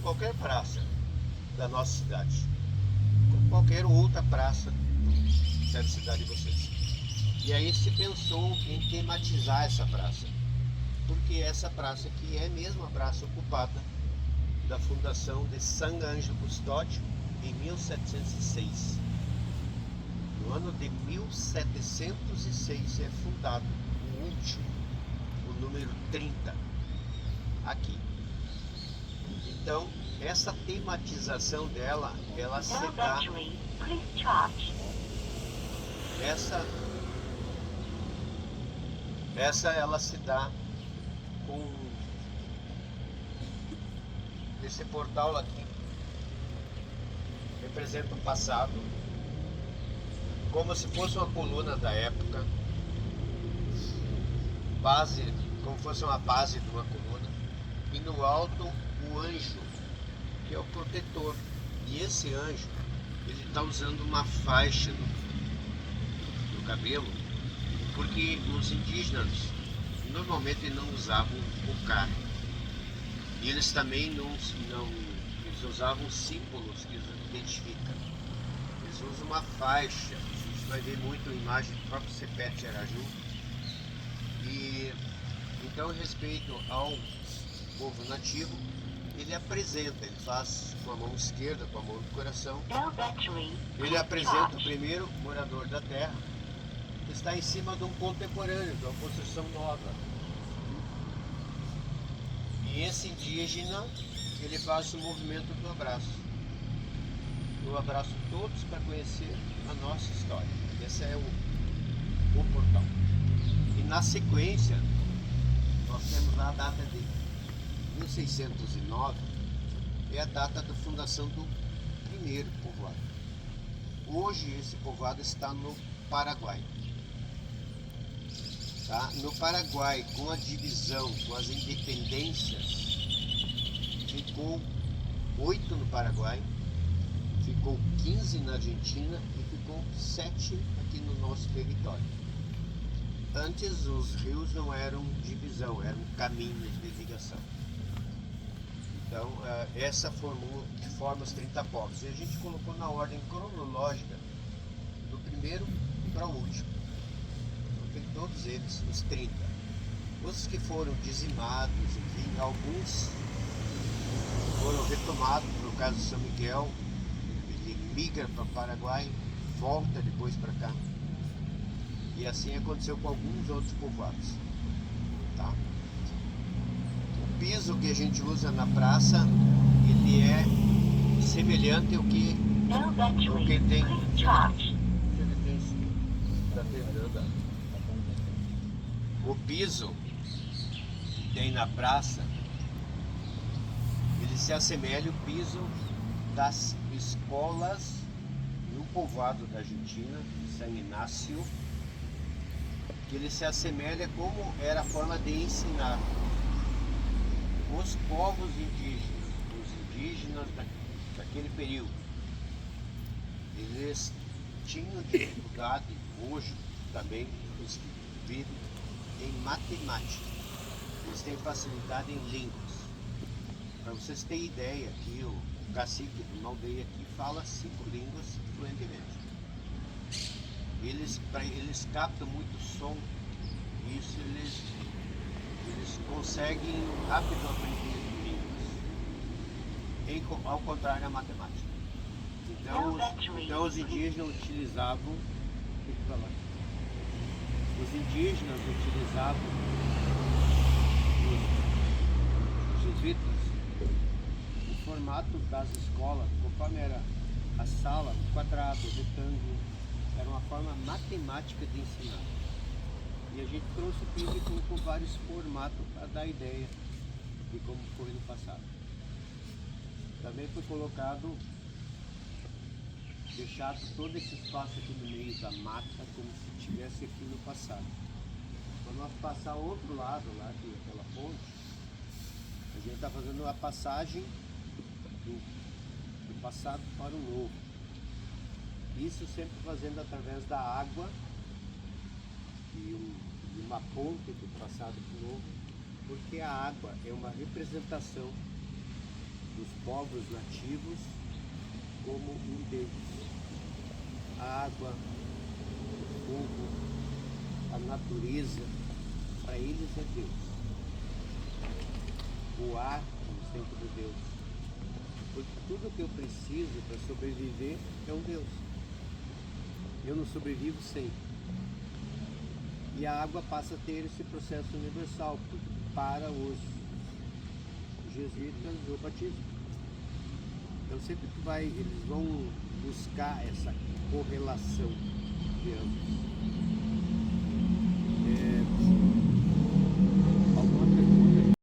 qualquer praça da nossa cidade, como qualquer outra praça da cidade de vocês. E aí se pensou em tematizar essa praça, porque essa praça aqui é mesmo a praça ocupada da fundação de San Ângelo Custódio em 1706. No ano de 1706 é fundado o último, o número 30, aqui. Então, essa tematização dela, ela se dá... Essa ela se dá com esse portal aqui. Representa o passado, como se fosse uma coluna da época, base, como fosse uma base de uma coluna, e no alto o anjo, que é o protetor. E esse anjo, ele está usando uma faixa no cabelo, porque os indígenas normalmente não usavam cocar. E eles também eles usavam símbolos que os identificam. Eles usam uma faixa. Você vai ver muito a imagem do próprio Cepete Araju. E então, em respeito ao povo nativo, ele apresenta, ele faz com a mão esquerda, com a mão do coração, ele apresenta o primeiro morador da terra, que está em cima de um contemporâneo, de uma construção nova. E esse indígena, ele faz o movimento do abraço. Eu abraço todos para conhecer a nossa história. Esse é o portal. E na sequência, nós temos lá a data de 1609, é a data da fundação do primeiro povoado. Hoje esse povoado está no Paraguai. Tá? No Paraguai, com a divisão, com as independências, ficou 8 no Paraguai, ficou 15 na Argentina e ficou 7 aqui no nosso território. Antes os rios não eram divisão, eram caminhos de ligação. Então essa forma os 30 povos. E a gente colocou na ordem cronológica do primeiro para o último. Então tem todos eles, os 30. Os que foram dizimados, enfim, alguns foram retomados, no caso de São Miguel, ele migra para o Paraguai, volta depois para cá. E assim aconteceu com alguns outros povoados. Tá? O piso que a gente usa na praça, ele é semelhante ao que tem. O piso que tem na praça, ele se assemelha ao piso das escolas no povoado da Argentina, San Inácio, que ele se assemelha como era a forma de ensinar os povos indígenas, os indígenas daquele período. Eles tinham dificuldade, hoje também, os que vivem, em matemática. Eles têm facilidade em línguas. Para vocês terem ideia, aqui o cacique de uma aldeia aqui fala 5 línguas fluentemente. Eles captam muito som, e isso eles conseguem rápido aprender línguas, ao contrário da matemática. Então os indígenas utilizavam, os jesuítas, o formato das escolas, conforme era a sala, o quadrado, o retângulo, era uma forma matemática de ensinar. E a gente trouxe o piso e colocou vários formatos para dar ideia de como foi no passado. Também foi deixado todo esse espaço aqui no meio da mata como se estivesse aqui no passado. Quando nós passar ao outro lado, lá que é aquela ponte, a gente está fazendo a passagem do passado para o novo. Isso sempre fazendo através da água e uma ponte do passado para o novo, porque a água é uma representação dos povos nativos como um Deus. A água, o fogo, a natureza, para eles é Deus. O ar, como sempre Deus. Porque tudo que eu preciso para sobreviver é um Deus. Eu não sobrevivo sem. E a água passa a ter esse processo universal para os jesuítas o batismo. Então sempre que eles vão buscar essa correlação de ambos.